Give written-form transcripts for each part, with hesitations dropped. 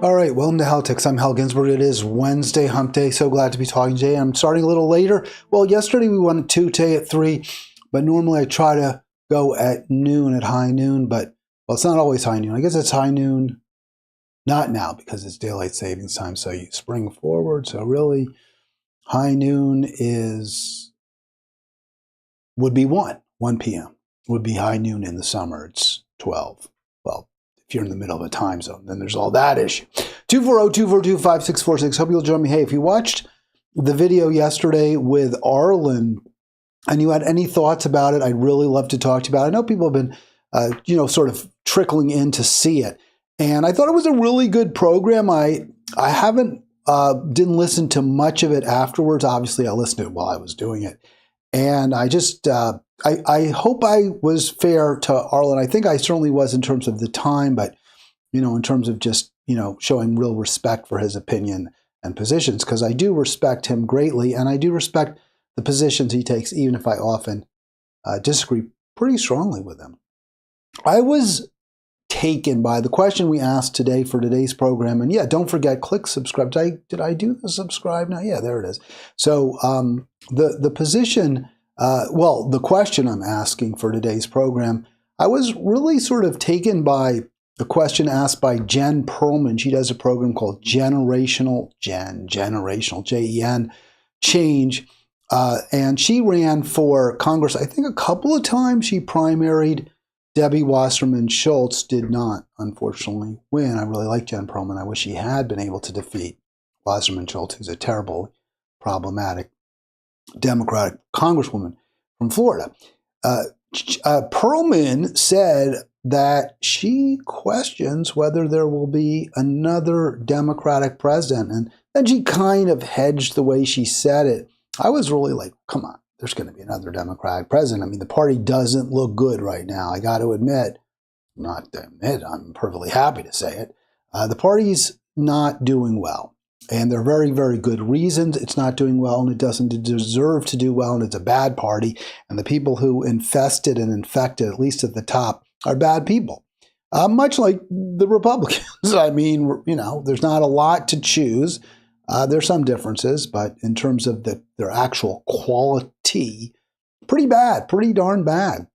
All right, welcome to Halitics. I'm Hal Ginsberg. It is Wednesday, hump day. So glad to be talking today. I'm starting a little later. Well, yesterday we went at 2, today at 3, but normally I try to go at noon, at high noon, but, well, it's not always high noon. I guess it's high noon, not now because it's daylight savings time, so you spring forward. So really, high noon would be 1 p.m. would be high noon in the summer. It's 12. Well, if you're in the middle of a time zone, then there's all that issue. 240-242-5646. Hope you'll join me. Hey, if you watched the video yesterday with Arlen and you had any thoughts about it, I'd really love to talk to you about it. I know people have been, sort of trickling in to see it. And I thought it was a really good program. I didn't listen to much of it afterwards. Obviously, I listened to it while I was doing it. And I just, I hope I was fair to Arlen. I think I certainly was in terms of the time, but, in terms of just, showing real respect for his opinion and positions, because I do respect him greatly, and I do respect the positions he takes, even if I often disagree pretty strongly with him. I was taken by the question we asked today for today's program, and yeah, don't forget, click subscribe. Did I do the subscribe now? Yeah, there it is. So the position, the question I'm asking for today's program, I was really sort of taken by the question asked by Jen Perlman. She does a program called Generational Jen Change, and she ran for Congress, I think, a couple of times. She primaried Debbie Wasserman Schultz, did not, unfortunately, win. I really like Jen Perlman. I wish she had been able to defeat Wasserman Schultz, who's a terrible, problematic Democratic congresswoman from Florida. Perlman said that she questions whether there will be another Democratic president. And then she kind of hedged the way she said it. I was really like, come on, there's going to be another Democratic president. I mean, the party doesn't look good right now. I got to admit, I'm perfectly happy to say it. The party's not doing well. And there are very, very good reasons it's not doing well, and it doesn't deserve to do well, and it's a bad party. And the people who infested and infected, at least at the top, are bad people. Much like the Republicans. I mean, there's not a lot to choose. There's some differences, but in terms of their actual quality, pretty bad, pretty darn bad,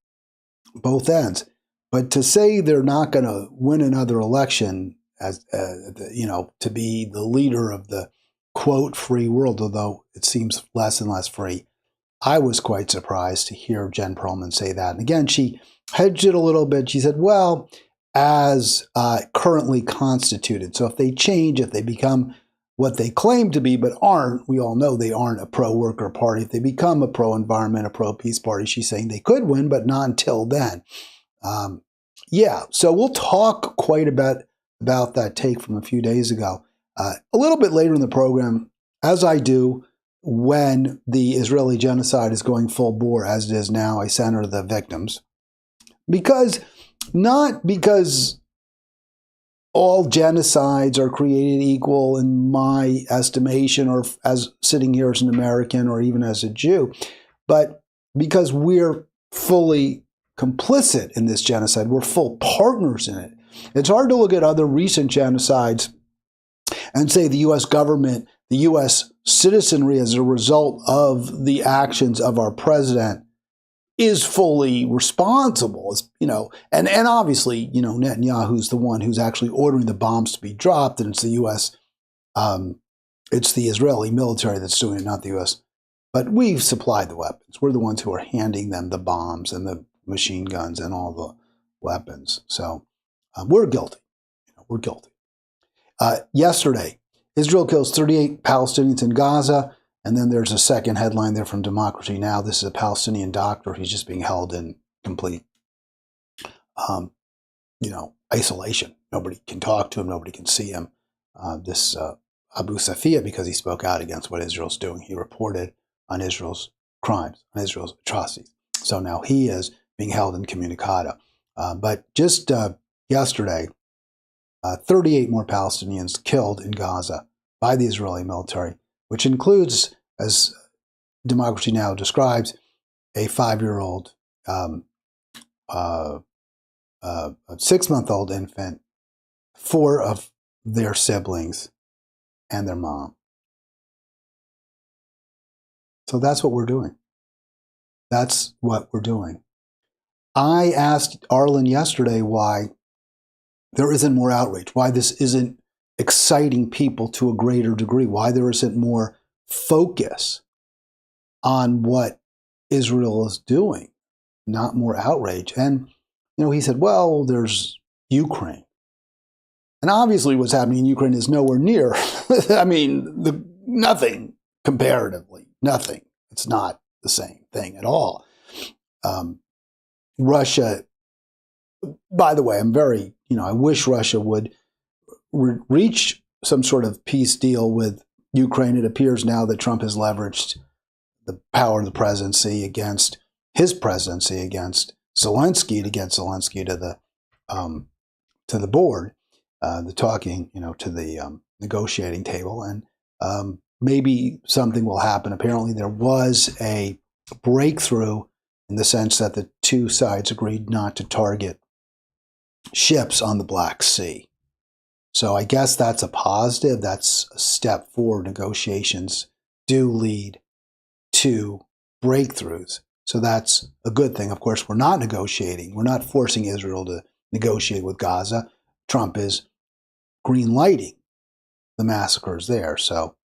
both ends. But to say they're not going to win another election as to be the leader of the quote free world, although it seems less and less free, I was quite surprised to hear Jen Perlman say that. And again, she hedged it a little bit. She said, well, as currently constituted. So if they change, if they become what they claim to be but aren't, we all know they aren't a pro-worker party. If they become a pro-environment, a pro-peace party, she's saying they could win, but not until then. So we'll talk quite a bit about that take from a few days ago. A little bit later in the program, as I do when the Israeli genocide is going full bore, as it is now, I center the victims. Not because all genocides are created equal in my estimation, or as sitting here as an American or even as a Jew, but because we're fully complicit in this genocide. We're full partners in it. It's hard to look at other recent genocides and say the U.S. government, the U.S. citizenry, as a result of the actions of our president, is fully responsible. And obviously, Netanyahu's the one who's actually ordering the bombs to be dropped, and it's the U.S. It's the Israeli military that's doing it, not the U.S. But we've supplied the weapons. We're the ones who are handing them the bombs and the machine guns and all the weapons. So we're guilty. We're guilty. Yesterday, Israel kills 38 Palestinians in Gaza. And then there's a second headline there from Democracy Now! This is a Palestinian doctor. He's just being held in complete, isolation. Nobody can talk to him. Nobody can see him. This Abu Safia, because he spoke out against what Israel's doing. He reported on Israel's crimes, on Israel's atrocities. So now he is being held incommunicado. But just yesterday, 38 more Palestinians killed in Gaza by the Israeli military, which includes, as Democracy Now! Describes, a 5-year-old, a 6-month-old infant, 4 of their siblings and their mom. So that's what we're doing. That's what we're doing. I asked Arlen yesterday why there isn't more outrage, why this isn't exciting people to a greater degree, why there isn't more focus on what Israel is doing, not more outrage. And, he said, well, there's Ukraine. And obviously what's happening in Ukraine is nowhere near, nothing comparatively, nothing. It's not the same thing at all. Russia, by the way, I'm very, I wish Russia would reach some sort of peace deal with Ukraine. It appears now that Trump has leveraged the power of the presidency against his presidency, against Zelensky, to get Zelensky to the board, the talking, to the negotiating table. And maybe something will happen. Apparently there was a breakthrough in the sense that the two sides agreed not to target ships on the Black Sea. So I guess that's a positive. That's a step forward. Negotiations do lead to breakthroughs. So that's a good thing. Of course, we're not negotiating. We're not forcing Israel to negotiate with Gaza. Trump is green-lighting the massacres there. So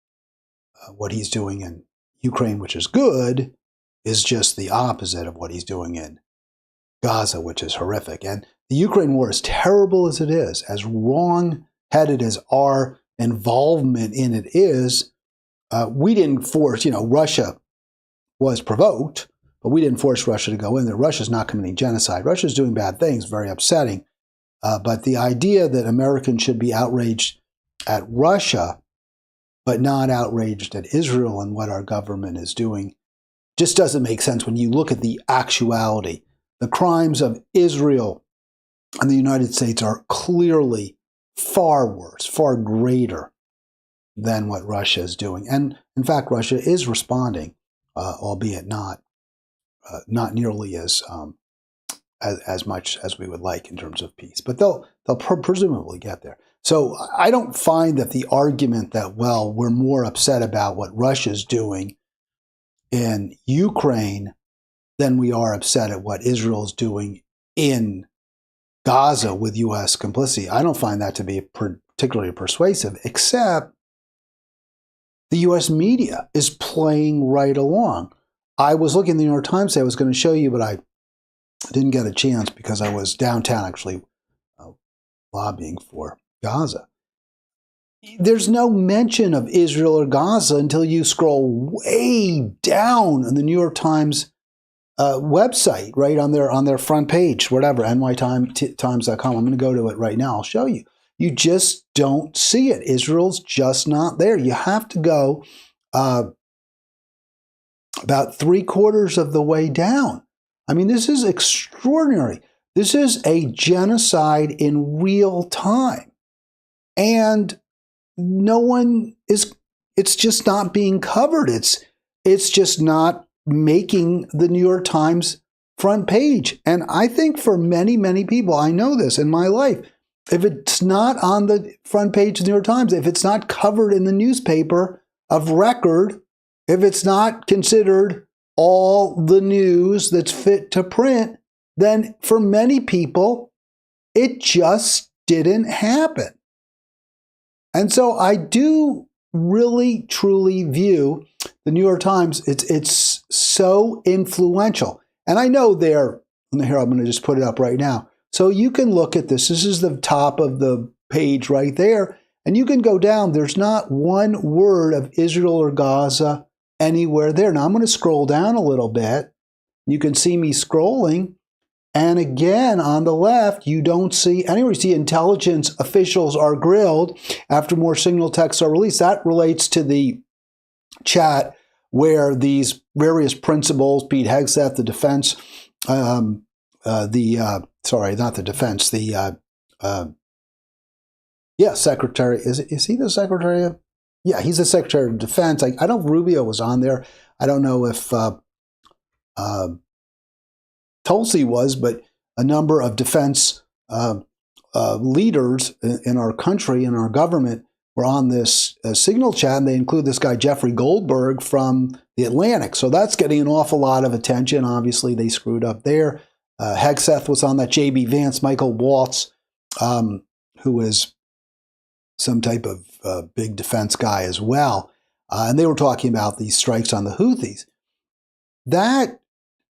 what he's doing in Ukraine, which is good, is just the opposite of what he's doing in Gaza, which is horrific. And the Ukraine war, as terrible as it is, as wrong-headed as our involvement in it is, we didn't force, Russia was provoked, but we didn't force Russia to go in there. Russia's not committing genocide. Russia's doing bad things, very upsetting. But the idea that Americans should be outraged at Russia, but not outraged at Israel and what our government is doing, just doesn't make sense when you look at the actuality. The crimes of Israel and the United States are clearly far worse, far greater than what Russia is doing. And in fact, Russia is responding, albeit not nearly as much as we would like in terms of peace. But they'll presumably get there. So I don't find that the argument that, well, we're more upset about what Russia's doing in Ukraine than we are upset at what Israel's doing in Gaza with U.S. complicity. I don't find that to be particularly persuasive, except the U.S. media is playing right along. I was looking at the New York Times today. I was going to show you, but I didn't get a chance because I was downtown actually lobbying for Gaza. There's no mention of Israel or Gaza until you scroll way down on the New York Times website, right on their front page, whatever, nytimes.com. I'm going to go to it right now. I'll show you. You just don't see it. Israel's just not there. You have to go about 3/4 of the way down. I mean, this is extraordinary. This is a genocide in real time. And it's just not being covered. It's just not making the New York Times front page. And I think for many, many people, I know this in my life, if it's not on the front page of the New York Times, if it's not covered in the newspaper of record, if it's not considered all the news that's fit to print, then for many people, it just didn't happen. And so I do really, truly view the New York Times, it's so influential. And I know here, I'm going to just put it up right now. So you can look at this. This is the top of the page right there. And you can go down. There's not one word of Israel or Gaza anywhere there. Now I'm going to scroll down a little bit. You can see me scrolling. And again, on the left, you don't see anywhere. You see intelligence officials are grilled after more signal texts are released. That relates to the chat where these various principals, Pete Hegseth, the defense, secretary, is he the secretary of? Yeah, he's the secretary of defense. I know Rubio was on there. I don't know if Tulsi was, but a number of defense leaders in our country, in our government, were on this Signal chat, and they include this guy, Jeffrey Goldberg from the Atlantic. So that's getting an awful lot of attention. Obviously, they screwed up there. Hegseth was on that, J.B. Vance, Michael Waltz, who is some type of big defense guy as well. And they were talking about these strikes on the Houthis. That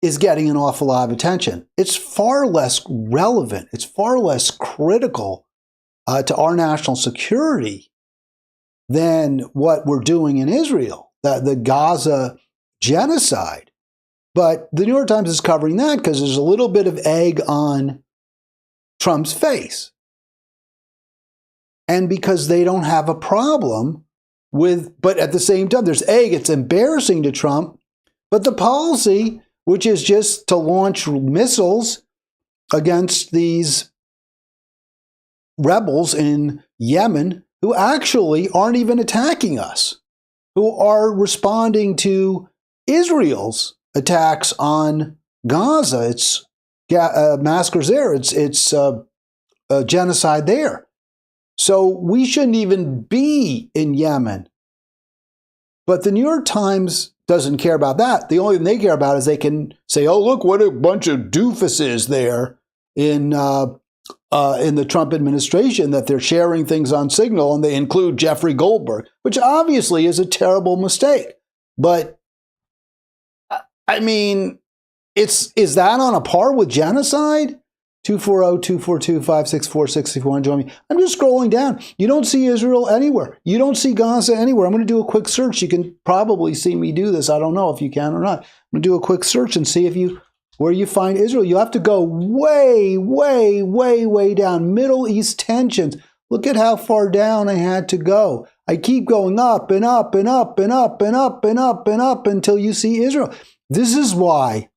is getting an awful lot of attention. It's far less relevant. It's far less critical to our national security than what we're doing in Israel, the Gaza genocide. But the New York Times is covering that because there's a little bit of egg on Trump's face. And because they don't have a problem with, but at the same time, there's egg. It's embarrassing to Trump. But the policy, which is just to launch missiles against these rebels in Yemen who actually aren't even attacking us, who are responding to Israel's attacks on Gaza. It's massacres there. It's genocide there. So we shouldn't even be in Yemen. But the New York Times doesn't care about that. The only thing they care about is they can say, oh, look, what a bunch of doofuses there in the Trump administration, that they're sharing things on Signal, and they include Jeffrey Goldberg, which obviously is a terrible mistake. But, I mean, is that on a par with genocide? 240-242-564-61. Join me. I'm just scrolling down. You don't see Israel anywhere. You don't see Gaza anywhere. I'm going to do a quick search. You can probably see me do this. I don't know if you can or not. I'm going to do a quick search and see where you find Israel. You have to go way, way, way, way down. Middle East tensions. Look at how far down I had to go. I keep going up and up and up and up and up and up and up until you see Israel. This is why,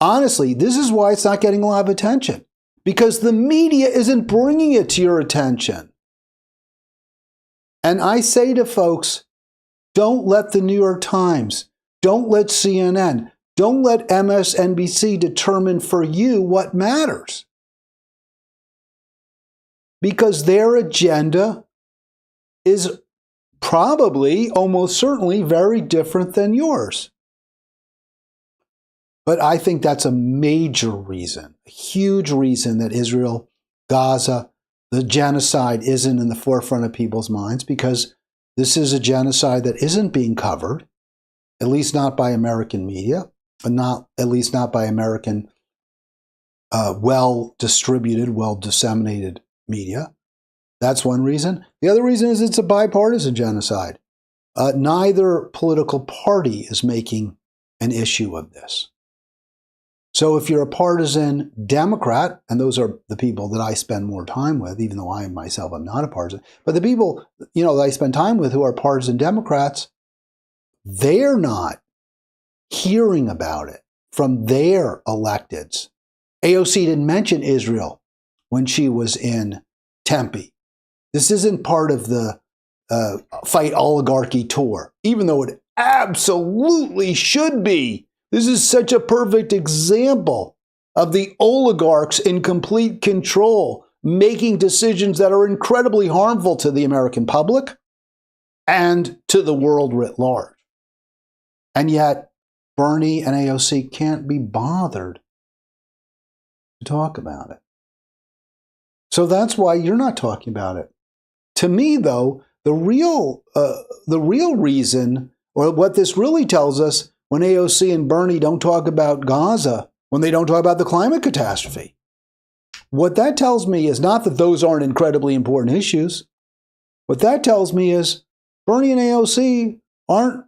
honestly, this is why it's not getting a lot of attention. Because the media isn't bringing it to your attention. And I say to folks, don't let the New York Times, don't let CNN, don't let MSNBC determine for you what matters. Because their agenda is probably, almost certainly, very different than yours. But I think that's a major reason, a huge reason that Israel, Gaza, the genocide isn't in the forefront of people's minds, because this is a genocide that isn't being covered, at least not by American media, but at least not by American well-distributed, well-disseminated media. That's one reason. The other reason is it's a bipartisan genocide. Neither political party is making an issue of this. So if you're a partisan Democrat, and those are the people that I spend more time with, even though I myself am not a partisan, but the people, that I spend time with who are partisan Democrats, they're not hearing about it from their electeds. AOC didn't mention Israel when she was in Tempe. This isn't part of the Fight Oligarchy tour, even though it absolutely should be. This is such a perfect example of the oligarchs in complete control, making decisions that are incredibly harmful to the American public and to the world writ large. And yet, Bernie and AOC can't be bothered to talk about it. So that's why you're not talking about it. To me, though, the real reason, or what this really tells us, when AOC and Bernie don't talk about Gaza, when they don't talk about the climate catastrophe, what that tells me is not that those aren't incredibly important issues. What that tells me is Bernie and AOC aren't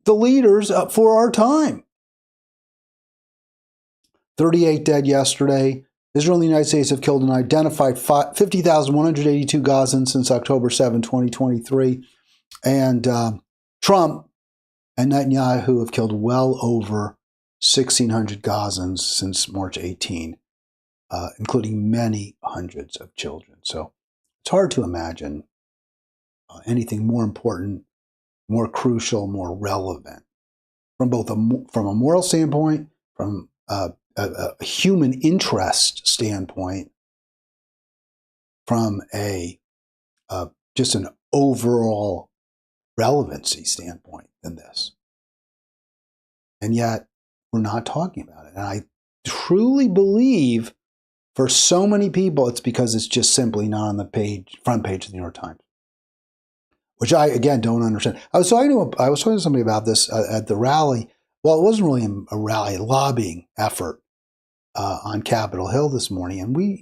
the leaders for our time. 38 dead yesterday. Israel and the United States have killed and identified 50,182 Gazans since October 7, 2023. And Trump and Netanyahu have killed well over 1,600 Gazans since March 18, including many hundreds of children. So it's hard to imagine anything more important, more crucial, more relevant from both from a moral standpoint, from a human interest standpoint, from a just an overall relevancy standpoint than this. And yet we're not talking about it. And I truly believe for so many people, it's because it's just simply not on the front page of the New York Times, which I, again, don't understand. I was talking to somebody about this at the rally. Well, it wasn't really a rally, a lobbying effort on Capitol Hill this morning. And we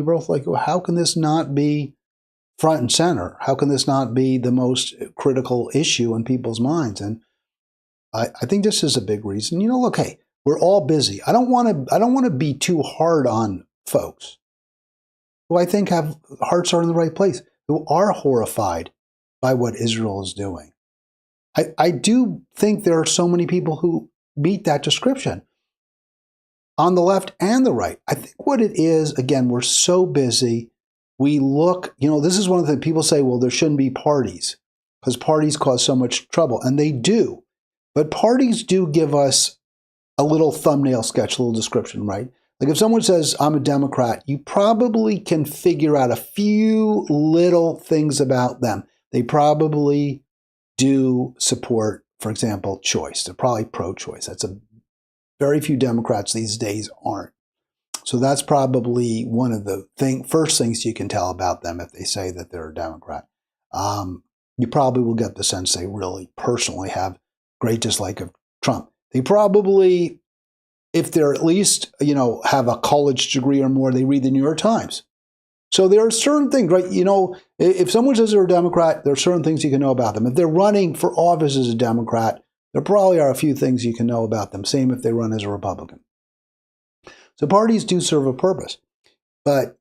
were both like, well, how can this not be front and center? How can this not be the most critical issue in people's minds? And I think this is a big reason. Look, hey, we're all busy. I don't want to be too hard on folks who I think have hearts are in the right place, who are horrified by what Israel is doing. I do think there are so many people who meet that description on the left and the right. I think what it is, again, we're so busy. We look, this is one of the things people say, well, there shouldn't be parties because parties cause so much trouble. And they do. But parties do give us a little thumbnail sketch, a little description, right? Like if someone says, I'm a Democrat, you probably can figure out a few little things about them. They probably do support, for example, choice. They're probably pro-choice. That's very few Democrats these days aren't. So that's probably one of the first things you can tell about them if they say that they're a Democrat. You probably will get the sense they really personally have great dislike of Trump. They probably, if they're at least, have a college degree or more, they read the New York Times. So there are certain things, right? If someone says they're a Democrat, there are certain things you can know about them. If they're running for office as a Democrat, there probably are a few things you can know about them. Same if they run as a Republican. So parties do serve a purpose. But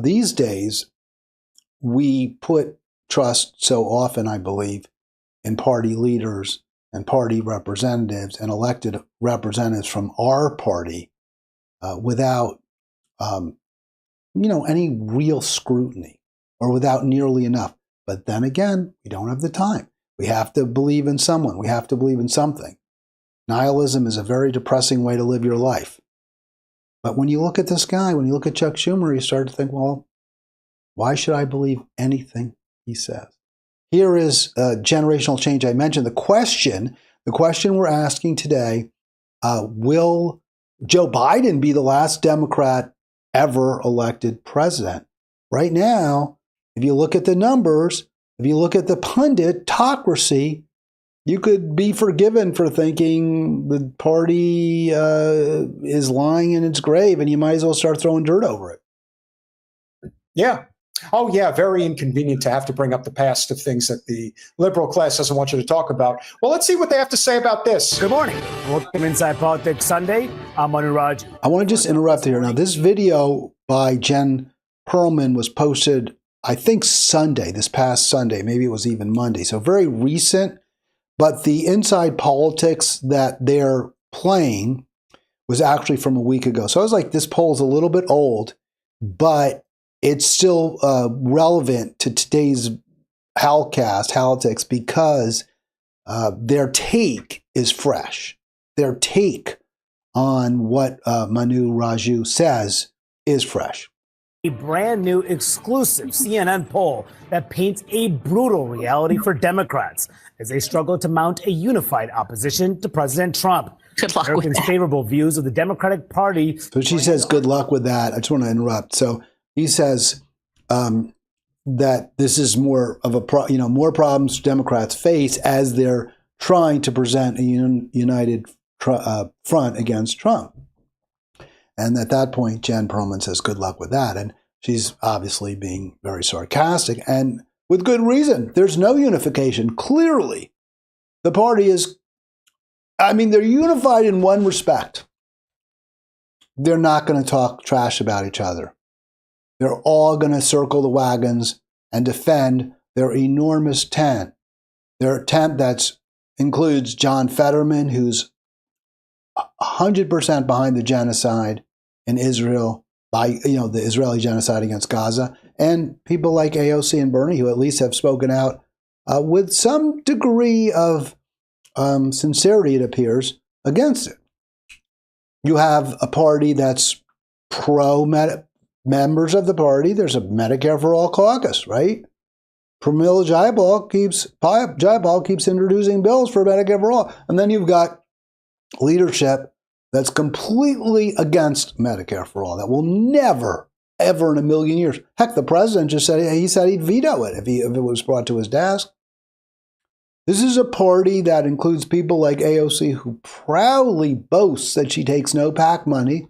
these days, we put trust so often, I believe, in party leaders and party representatives and elected representatives from our party without, any real scrutiny or without nearly enough. But then again, we don't have the time. We have to believe in someone. We have to believe in something. Nihilism is a very depressing way to live your life. But when you look at this guy, when you look at Chuck Schumer, you start to think, well, why should I believe anything he says? Here is generational change. I mentioned the question we're asking today, will Joe Biden be the last Democrat ever elected president? Right now, if you look at the numbers, if you look at the punditocracy, you could be forgiven for thinking the party is lying in its grave, and you might as well start throwing dirt over it. Yeah. Oh, yeah. Very inconvenient to have to bring up the past of things that the liberal class doesn't want you to talk about. Well, let's see what they have to say about this. Good morning. Welcome to Inside Politics Sunday. I'm Manu Raj. I want to just interrupt here. Now, this video by Jen Perlman was posted, I think, Sunday, this past Sunday. Maybe it was even Monday. So very recent. But the Inside Politics that they're playing was actually from a week ago. So I was like, this poll's a little bit old, but it's still relevant to today's Halitics because their take is fresh. Their take on what Manu Raju says is fresh. A brand new exclusive CNN poll that paints a brutal reality for Democrats as they struggle to mount a unified opposition to President Trump. Good luck Americans' with that. favorable views of the Democratic Party. So she says, good luck with that. I just want to interrupt. So he says that this is more of a more problems Democrats face as they're trying to present a united front against Trump. And at that point, Jen Perlman says, good luck with that. And she's obviously being very sarcastic and with good reason. There's no unification. Clearly, the party is, they're unified in one respect. They're not going to talk trash about each other. They're all going to circle the wagons and defend their enormous tent. Their tent that includes John Fetterman, who's 100% behind the genocide in Israel, by the Israeli genocide against Gaza, and people like AOC and Bernie, who at least have spoken out with some degree of sincerity, it appears, against it. You have a party that's members of the party, there's a Medicare for All caucus, right? Pramila Jayapal keeps introducing bills for Medicare for All. And then you've got leadership that's completely against Medicare for All, that will never, ever in a million years. Heck, the president just said he'd veto it if it was brought to his desk. This is a party that includes people like AOC, who proudly boasts that she takes no PAC money,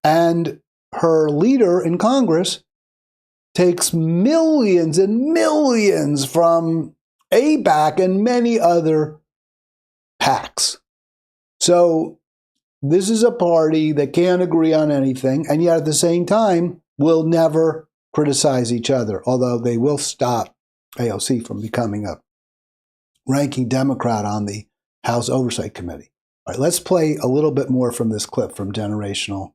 and her leader in Congress takes millions and millions from APAC and many other PACs. So this is a party that can't agree on anything, and yet at the same time will never criticize each other, although they will stop AOC from becoming a ranking Democrat on the House Oversight Committee. All right, let's play a little bit more from this clip from Generational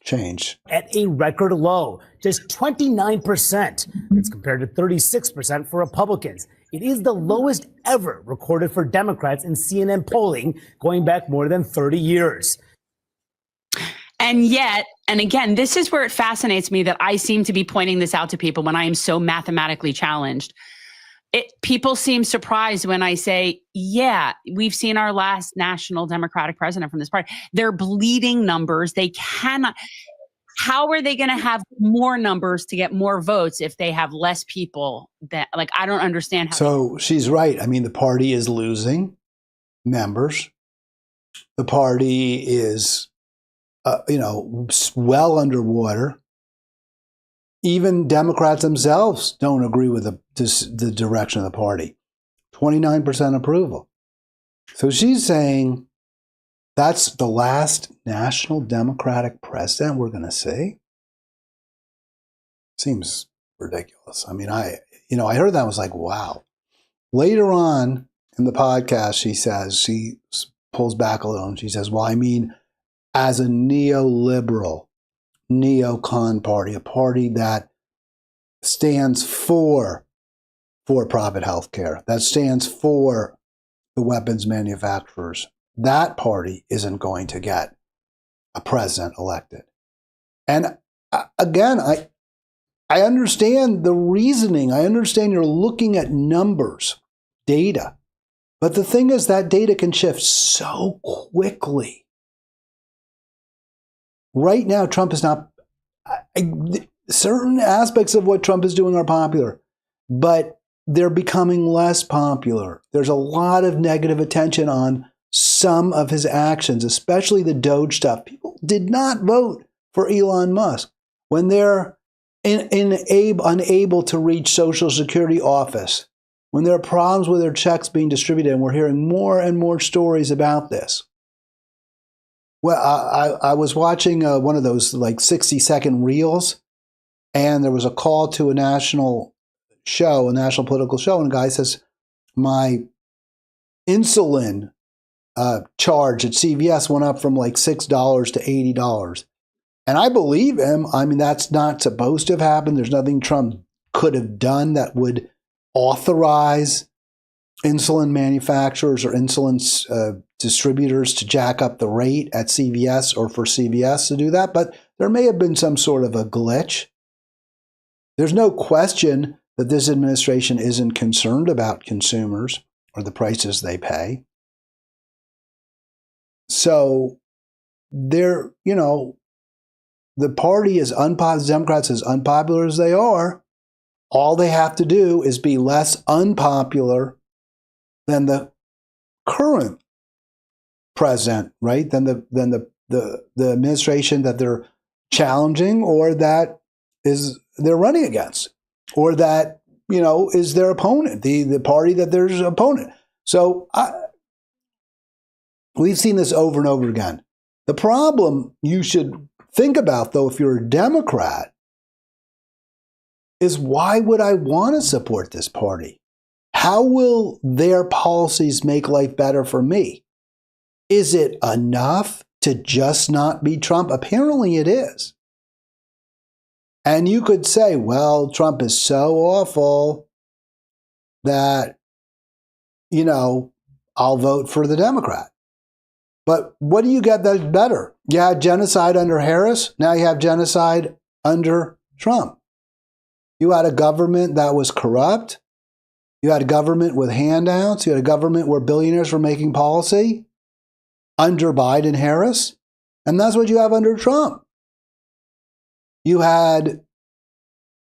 Change. At a record low, just 29%. It's compared to 36% for Republicans. It is the lowest ever recorded for Democrats in CNN polling going back more than 30 years. And yet, and again, this is where it fascinates me that I seem to be pointing this out to people when I am so mathematically challenged. People seem surprised when I say, yeah, we've seen our last national Democratic president from this party. They're bleeding numbers. They cannot. How are they going to have more numbers to get more votes if they have less people? That, like, I don't understand how. So she's right. I mean, the party is losing members. The party is, well underwater. Even Democrats themselves don't agree with the direction of the party. 29% approval. So she's saying that's the last national Democratic president we're going to see. Seems ridiculous. I mean, I heard that, I was like, wow. Later on in the podcast, she pulls back a little and she says, well, I mean, as a neoliberal, neocon party, a party that stands for for-profit health care, that stands for the weapons manufacturers, that party isn't going to get a president elected. And again, I understand the reasoning. I understand you're looking at numbers, data. But the thing is, that data can shift so quickly. Right now, Trump is not. Certain aspects of what Trump is doing are popular, but they're becoming less popular. There's a lot of negative attention on some of his actions, especially the Doge stuff. People did not vote for Elon Musk when they're unable to reach Social Security office, when there are problems with their checks being distributed, and we're hearing more and more stories about this. Well, I was watching one of those like 60-second reels, and there was a call to a national political show, and a guy says, my insulin charge at CVS went up from like $6 to $80. And I believe him. I mean, that's not supposed to have happened. There's nothing Trump could have done that would authorize insulin manufacturers or insulin distributors to jack up the rate at CVS, or for CVS to do that. But there may have been some sort of a glitch. There's no question that this administration isn't concerned about consumers or the prices they pay. So they're, the party is unpopular, Democrats as unpopular as they are. All they have to do is be less unpopular than the current president, right? Than the administration that they're challenging, or that is they're running against, or that is their opponent, the party that there's an opponent. So we've seen this over and over again. The problem you should think about, though, if you're a Democrat, is why would I want to support this party? How will their policies make life better for me? Is it enough to just not be Trump? Apparently it is. And you could say, well, Trump is so awful that, I'll vote for the Democrat. But what do you get that's better? You had genocide under Harris. Now you have genocide under Trump. You had a government that was corrupt. You had a government with handouts. You had a government where billionaires were making policy under Biden Harris. And that's what you have under Trump. You had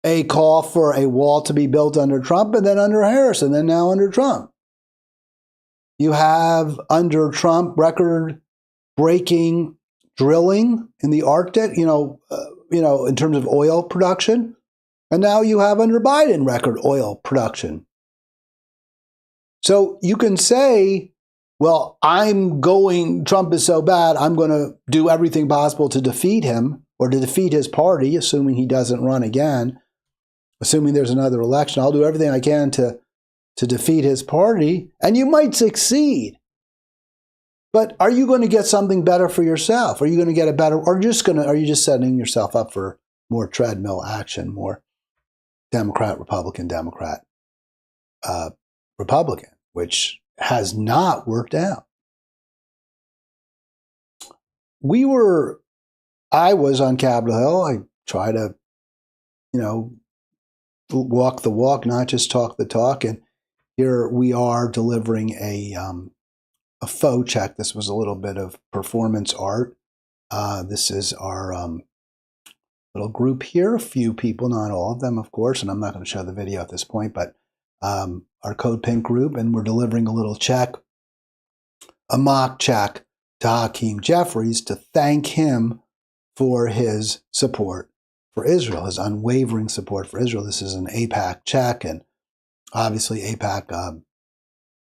a call for a wall to be built under Trump, and then under Harris, and then now under Trump. You have under Trump record-breaking drilling in the Arctic, in terms of oil production. And now you have under Biden record oil production. So you can say, well, Trump is so bad, I'm going to do everything possible to defeat him or to defeat his party, assuming he doesn't run again, assuming there's another election. I'll do everything I can to defeat his party, and you might succeed. But are you going to get something better for yourself? Are you going to get a better, or are you just setting yourself up for more treadmill action, more Democrat, Republican, Republican, which has not worked out? I was on Capitol Hill. I try to, walk the walk, not just talk the talk. And here we are delivering a faux check. This was a little bit of performance art. This is our little group here. A few people, not all of them, of course, and I'm not going to show the video at this point, but our Code Pink group, and we're delivering a little check, a mock check to Hakeem Jeffries to thank him for his support for Israel, his unwavering support for Israel. This is an AIPAC check, and obviously AIPAC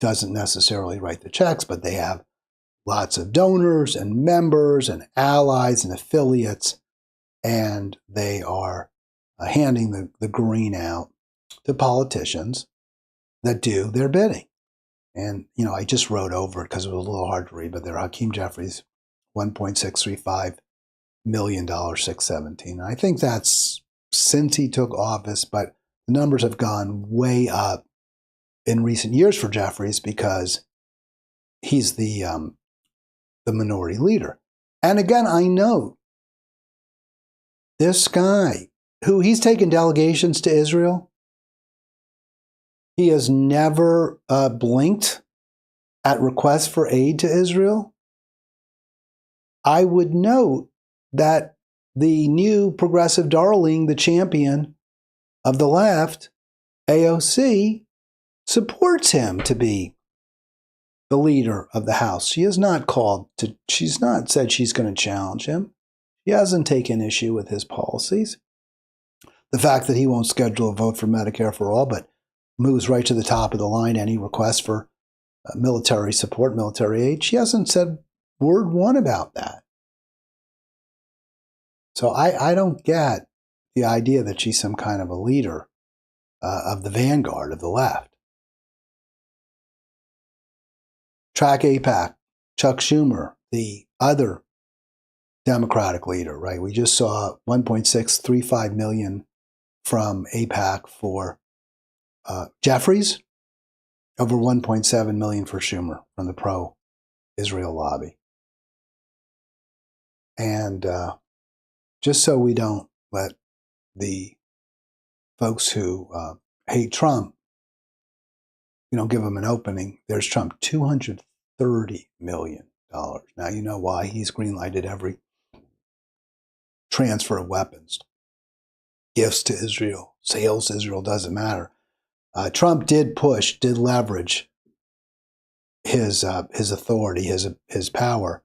doesn't necessarily write the checks, but they have lots of donors and members and allies and affiliates, and they are handing the green out to politicians that do their bidding. And, I just wrote over it because it was a little hard to read, but they're Hakeem Jeffries, $1.635 million, 617. And I think that's since he took office, but the numbers have gone way up in recent years for Jeffries because he's the minority leader. And again, I note this guy, he's taken delegations to Israel. He has never blinked at requests for aid to Israel. I would note that the new progressive darling, the champion of the left, AOC, supports him to be the leader of the House. She's not said she's going to challenge him. She hasn't taken issue with his policies. The fact that he won't schedule a vote for Medicare for all, but moves right to the top of the line any request for military support, military aid. She hasn't said word one about that. So I don't get the idea that she's some kind of a leader of the vanguard of the left. Track AIPAC, Chuck Schumer, the other Democratic leader, right? We just saw $1.635 million from AIPAC for Jeffries, over $1.7 million for Schumer from the pro-Israel lobby. And just so we don't let the folks who hate Trump, give them an opening, there's Trump, $230 million. Now you know why he's greenlighted every transfer of weapons, gifts to Israel, sales to Israel, doesn't matter. Trump did leverage his authority, his power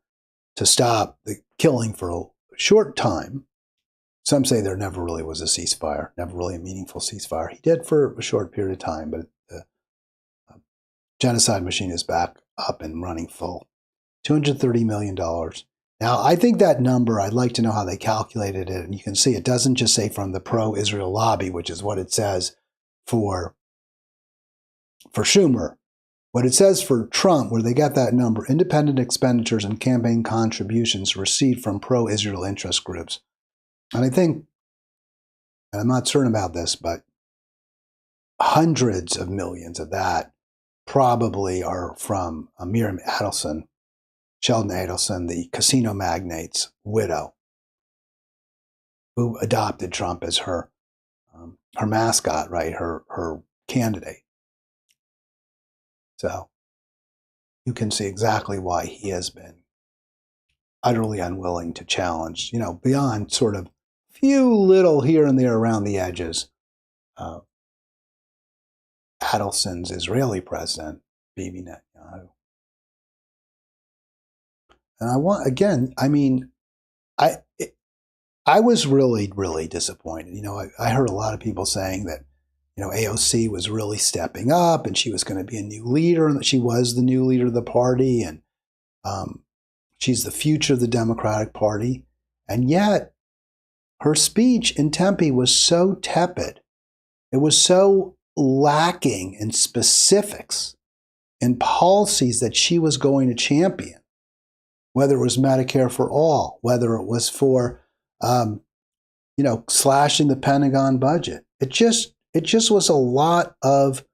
to stop the killing for a short time. Some say there never really was a ceasefire, never really a meaningful ceasefire. He did for a short period of time, but the genocide machine is back up and running full. $230 million. Now, I think that number, I'd like to know how they calculated it. And you can see it doesn't just say from the pro-Israel lobby, which is what it says for Schumer. What it says for Trump, where they got that number, independent expenditures and campaign contributions received from pro-Israel interest groups. And I think, and I'm not certain about this, but hundreds of millions of that probably are from Miriam Adelson, Sheldon Adelson, the casino magnate's widow, who adopted Trump as her mascot, right? Her candidate. So you can see exactly why he has been utterly unwilling to challenge, beyond sort of few little here and there around the edges. Adelson's Israeli president, Bibi Netanyahu. And I was really, really disappointed. I heard a lot of people saying that, AOC was really stepping up and she was going to be a new leader and that she was the new leader of the party and she's the future of the Democratic Party. And yet her speech in Tempe was so tepid. It was so lacking in specifics and policies that she was going to champion, whether it was Medicare for all, whether it was for, slashing the Pentagon budget. It just was a lot of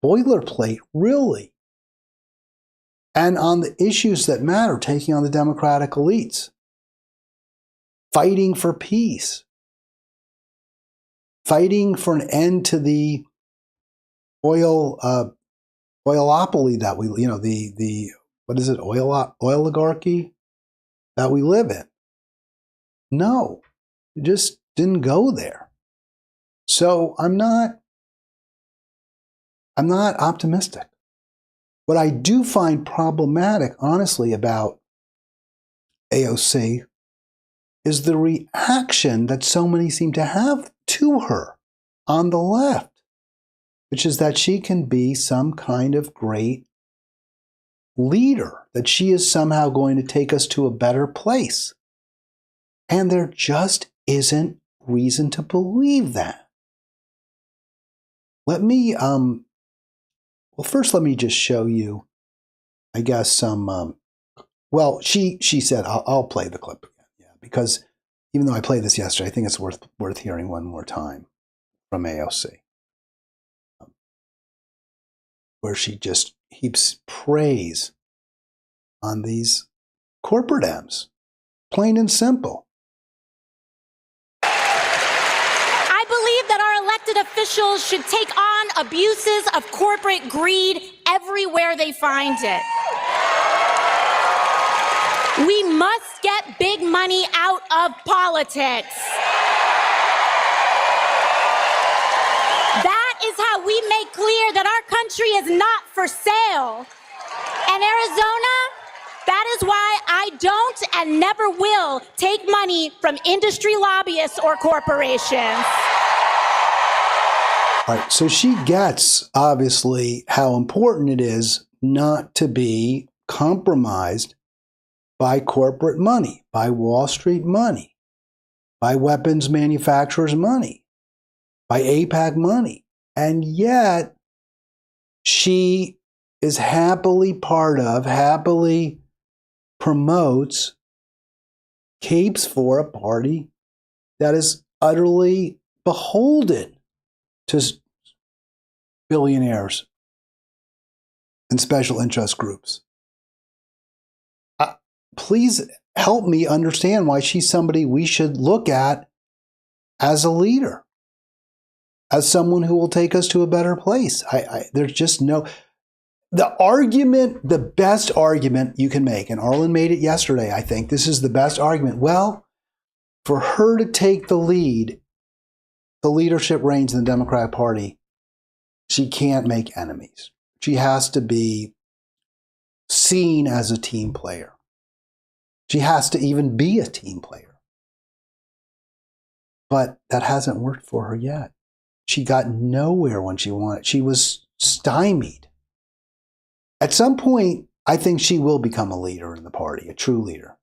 boilerplate, really. And on the issues that matter, taking on the Democratic elites, fighting for peace, fighting for an end to the oilopoly that oligarchy that we live in. No, it just didn't go there. So I'm not optimistic. What I do find problematic, honestly, about AOC is the reaction that so many seem to have to her on the left, which is that she can be some kind of great leader, that she is somehow going to take us to a better place. And there just isn't reason to believe that. First let me just show you, I guess, some, she said, I'll play the clip again, because even though I played this yesterday, I think it's worth hearing one more time from AOC, where she just heaps praise on these corporate Dems, plain and simple. I believe that our elected officials should take on abuses of corporate greed everywhere they find it. We must get big money out of politics. That is how we make clear that our country is not for sale. And Arizona, that is why I don't and never will take money from industry lobbyists or corporations. All right, so she gets, obviously, how important it is not to be compromised by corporate money, by Wall Street money, by weapons manufacturers' money, by AIPAC money. And yet, she is happily promotes, capes for a party that is utterly beholden to billionaires and special interest groups. Please help me understand why she's somebody we should look at as a leader, as someone who will take us to a better place. There's just no... The best argument you can make, and Arlen made it yesterday, I think, this is the best argument. Well, for her to take the lead, the leadership reins in the Democratic Party, she can't make enemies. She has to be seen as a team player. She has to even be a team player. But that hasn't worked for her yet. She got nowhere when she wanted. She was stymied. At some point, I think she will become a leader in the party, a true leader.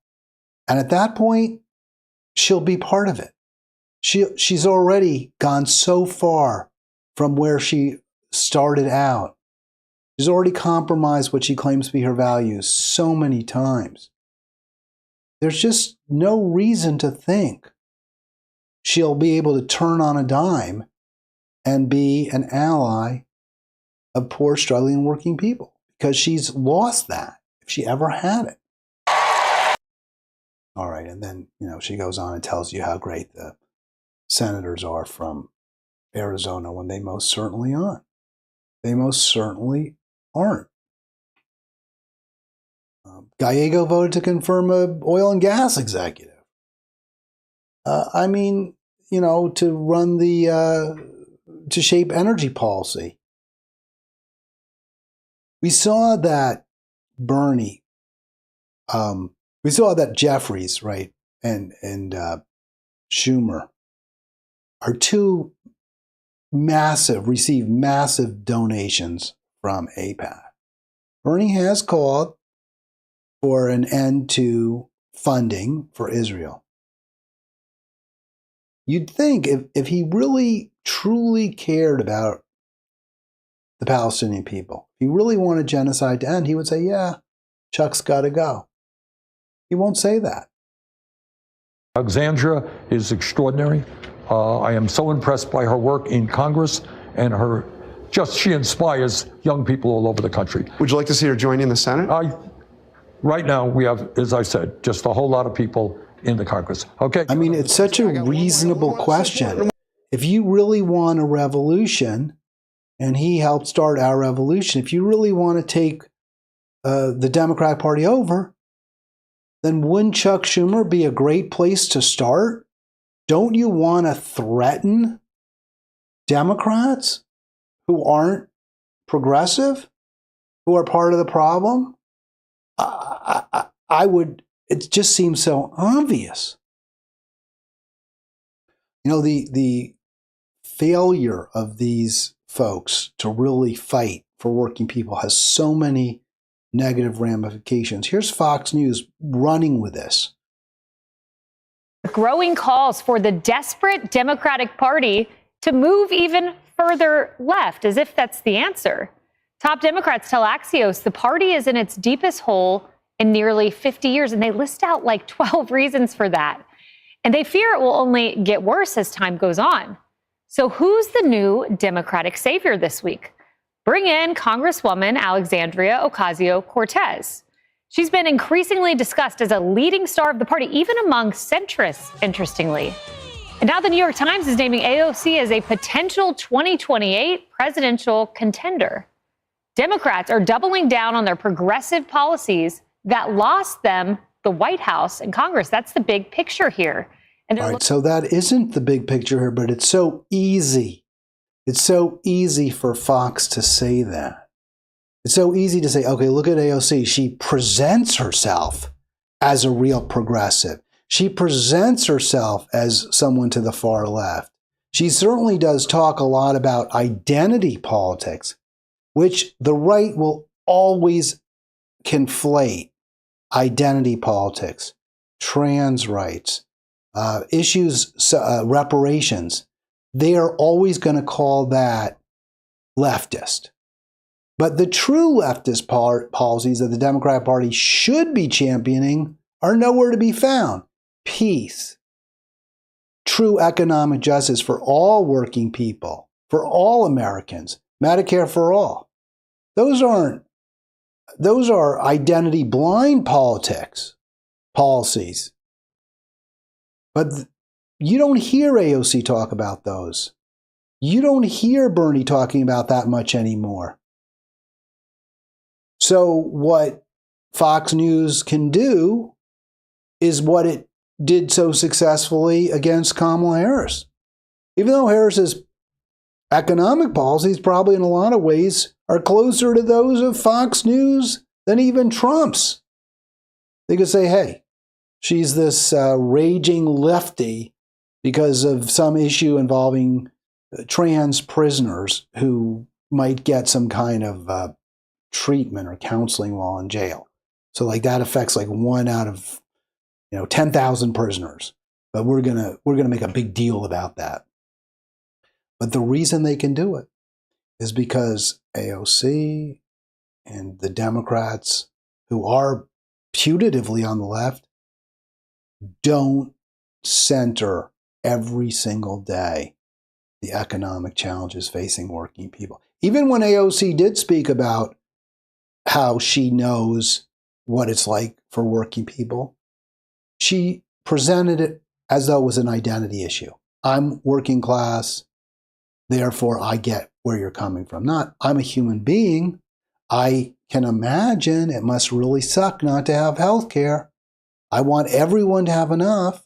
And at that point, she'll be part of it. She's already gone so far from where she started out. She's already compromised what she claims to be her values so many times. There's just no reason to think she'll be able to turn on a dime and be an ally of poor, struggling, working people, because she's lost that if she ever had it. All right. And then, she goes on and tells you how great the senators are from Arizona when they most certainly aren't. They most certainly aren't. Gallego voted to confirm a oil and gas executive. To run to shape energy policy. We saw that Bernie, we saw that Jeffries, right, and Schumer are two received massive donations from AIPAC. Bernie has called for an end to funding for Israel. You'd think if he really, truly cared about the Palestinian people, if he really wanted genocide to end, he would say, yeah, Chuck's got to go. He won't say that. Alexandria is extraordinary. I am so impressed by her work in Congress and she inspires young people all over the country. Would you like to see her joining the Senate? Right now, we have, as I said, just a whole lot of people in the Congress. Okay. I mean, it's such a reasonable question. If you really want a revolution, and he helped start our revolution, if you really want to take the Democratic Party over, then wouldn't Chuck Schumer be a great place to start? Don't you want to threaten Democrats who aren't progressive, who are part of the problem? I would. It just seems so obvious. The failure of these folks to really fight for working people has so many negative ramifications. Here's Fox News running with this. Growing calls for the desperate Democratic Party to move even further left, as if that's the answer. Top Democrats tell Axios the party is in its deepest hole in nearly 50 years, and they list out like 12 reasons for that. And they fear it will only get worse as time goes on. So who's the new Democratic savior this week? Bring in Congresswoman Alexandria Ocasio-Cortez. She's been increasingly discussed as a leading star of the party, even among centrists, interestingly. And now the New York Times is naming AOC as a potential 2028 presidential contender. Democrats are doubling down on their progressive policies that lost them the White House and Congress. That's the big picture here. And all right, so that isn't the big picture here, but it's so easy. It's so easy for Fox to say that. It's so easy to say, okay, look at AOC. She presents herself as a real progressive. She presents herself as someone to the far left. She certainly does talk a lot about identity politics, which the right will always conflate. Identity politics, trans rights, issues, reparations. They are always going to call that leftist. But the true leftist policies that the Democratic Party should be championing are nowhere to be found. Peace, true economic justice for all working people, for all Americans, Medicare for all. Those are identity blind policies. But you don't hear AOC talk about those. You don't hear Bernie talking about that much anymore. So what Fox News can do is what it did so successfully against Kamala Harris. Even though Harris's economic policies probably in a lot of ways are closer to those of Fox News than even Trump's. They could say, hey, she's this raging lefty because of some issue involving trans prisoners who might get some kind of treatment or counseling while in jail. So like that affects like 1 out of 10,000 prisoners. But we're gonna make a big deal about that. But the reason they can do it is because AOC and the Democrats who are putatively on the left don't center every single day the economic challenges facing working people. Even when AOC did speak about how she knows what it's like for working people, she presented it as though it was an identity issue. I'm working class, therefore I get where you're coming from. Not, I'm a human being. I can imagine it must really suck not to have health care. I want everyone to have enough.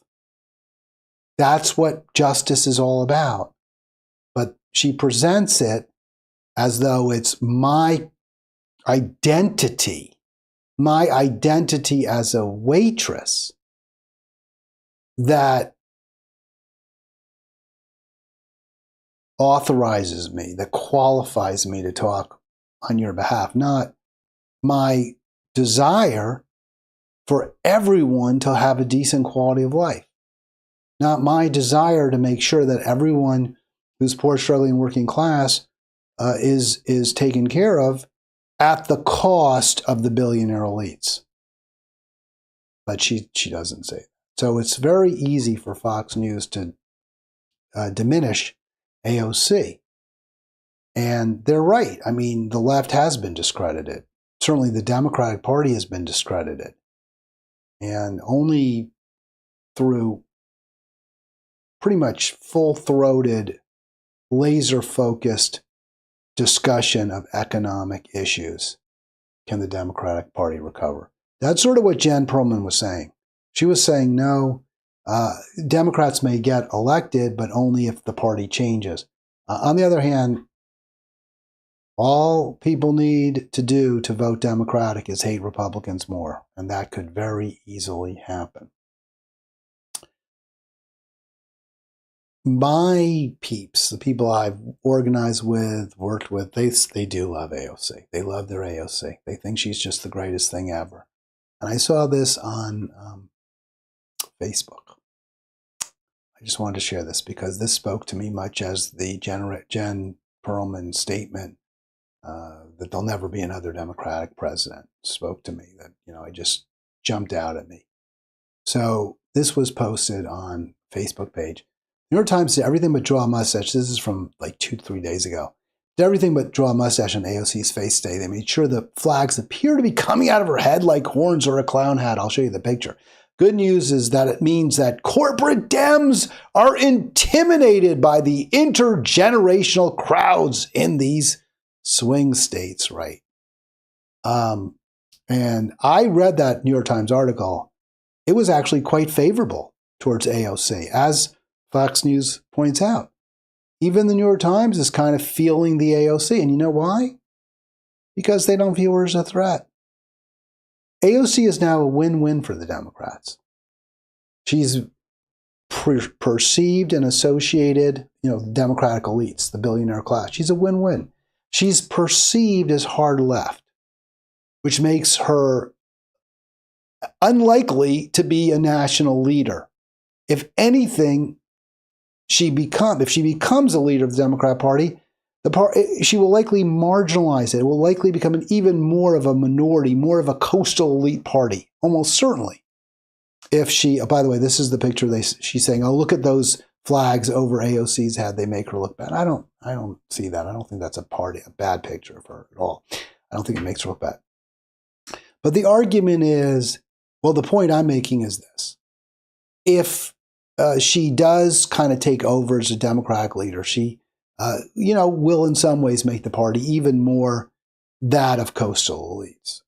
That's what justice is all about. But she presents it as though it's my identity as a waitress that authorizes me, that qualifies me to talk on your behalf, not my desire for everyone to have a decent quality of life, not my desire to make sure that everyone who's poor, struggling, working class is taken care of at the cost of the billionaire elites. But she doesn't say that. So it's very easy for Fox News to diminish AOC. And they're right. I mean, the left has been discredited. Certainly the Democratic Party has been discredited. And only through pretty much full-throated, laser-focused discussion of economic issues can the Democratic Party recover. That's sort of what Jen Perlman was saying. She was saying, no, Democrats may get elected, but only if the party changes. On the other hand, all people need to do to vote Democratic is hate Republicans more, and that could very easily happen. My peeps, the people I've organized with, worked with, they do love AOC. They love their AOC. They think she's just the greatest thing ever. And I saw this on Facebook. I just wanted to share this because this spoke to me much as the Jen Perlman statement that there'll never be another Democratic president spoke to me. That, it just jumped out at me. So this was posted on Facebook page. New York Times did everything but draw a mustache. This is from like 2-3 days ago. Did everything but draw a mustache on AOC's face day. They made sure the flags appear to be coming out of her head like horns or a clown hat. I'll show you the picture. Good news is that it means that corporate Dems are intimidated by the intergenerational crowds in these swing states, right? And I read that New York Times article. It was actually quite favorable towards AOC, as Fox News points out. Even the New York Times is kind of feeling the AOC. And you know why? Because they don't view her as a threat. AOC is now a win-win for the Democrats. She's perceived and associated, Democratic elites, the billionaire class. She's a win-win. She's perceived as hard left, which makes her unlikely to be a national leader. If anything, if she becomes a leader of the Democrat Party, she will likely marginalize it. It will likely become even more of a minority, more of a coastal elite party, almost certainly. If she, by the way, this is the picture she's saying, oh, look at those flags over AOC's head. They make her look bad. I don't see that. I don't think that's a bad picture of her at all. I don't think it makes her look bad. But the argument is, well, the point I'm making is this. If she does kind of take over as a Democratic leader, she, will in some ways make the party even more that of coastal elites.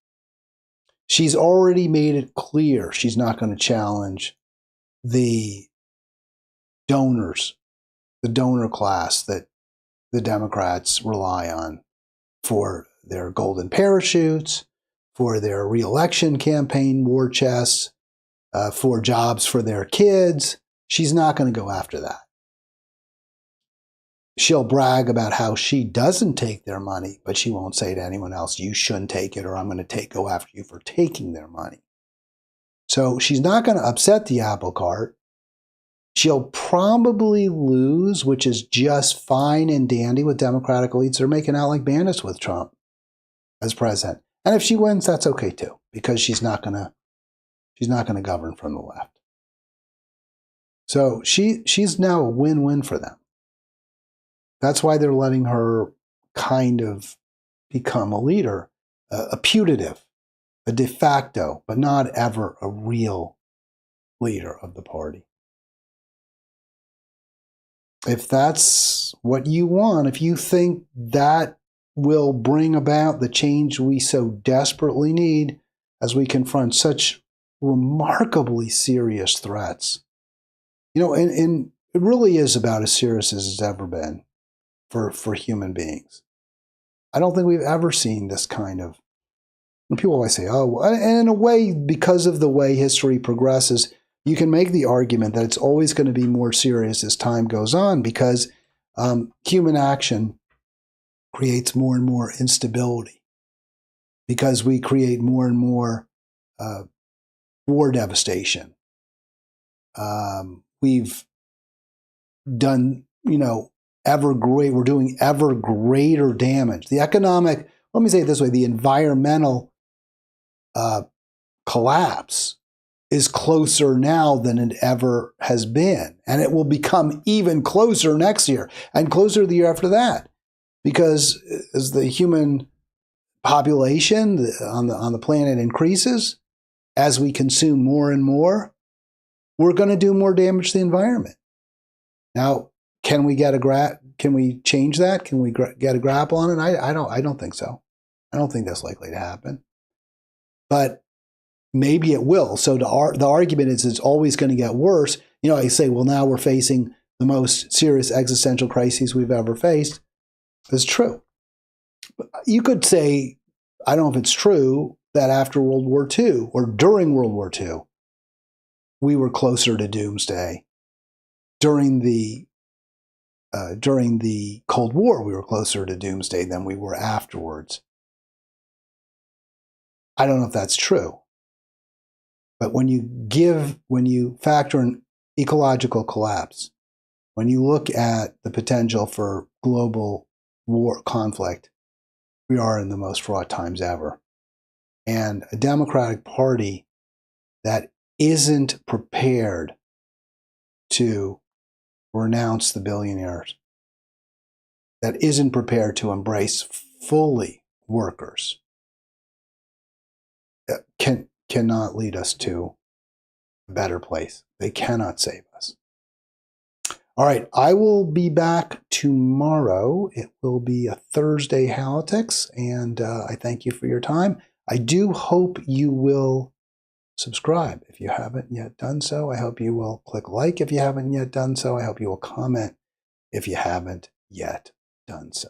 She's already made it clear she's not going to challenge the donors, the donor class that the Democrats rely on for their golden parachutes, for their reelection campaign war chests, for jobs for their kids. She's not going to go after that. She'll brag about how she doesn't take their money, but she won't say to anyone else, you shouldn't take it, or I'm going to go after you for taking their money. So she's not going to upset the apple cart. She'll probably lose, which is just fine and dandy with Democratic elites. They're making out like bandits with Trump as president. And if she wins, that's okay too, because she's not going to govern from the left. So she's now a win-win for them. That's why they're letting her kind of become a leader, a putative, a de facto, but not ever a real leader of the party. If that's what you want, if you think that will bring about the change we so desperately need as we confront such remarkably serious threats, and it really is about as serious as it's ever been for human beings. I don't think we've ever seen this kind of. And people always say, "Oh," and in a way, because of the way history progresses, you can make the argument that it's always going to be more serious as time goes on, because human action creates more and more instability, because we create more and more war devastation. We've done, we're doing ever greater damage. The economic, let me say it this way, the environmental collapse is closer now than it ever has been. And it will become even closer next year and closer the year after that. Because as the human population on the planet increases, as we consume more and more, we're going to do more damage to the environment. Now, can we change that? Can we get a grapple on it? I don't think so. I don't think that's likely to happen. But maybe it will. So the argument is it's always going to get worse. I say, well, now we're facing the most serious existential crises we've ever faced. It's true. But you could say, I don't know if it's true, that after World War II or during World War II, we were closer to doomsday. During the Cold War, we were closer to doomsday than we were afterwards. I don't know if that's true. But when you factor in ecological collapse, when you look at the potential for global war conflict, we are in the most fraught times ever. And a Democratic Party that isn't prepared to renounce the billionaires, that isn't prepared to embrace fully workers, cannot lead us to a better place. They cannot save us. All right, I will be back tomorrow. It will be a Thursday Halitics, and I thank you for your time. I do hope you will subscribe if you haven't yet done so. I hope you will click like if you haven't yet done so. I hope you will comment if you haven't yet done so.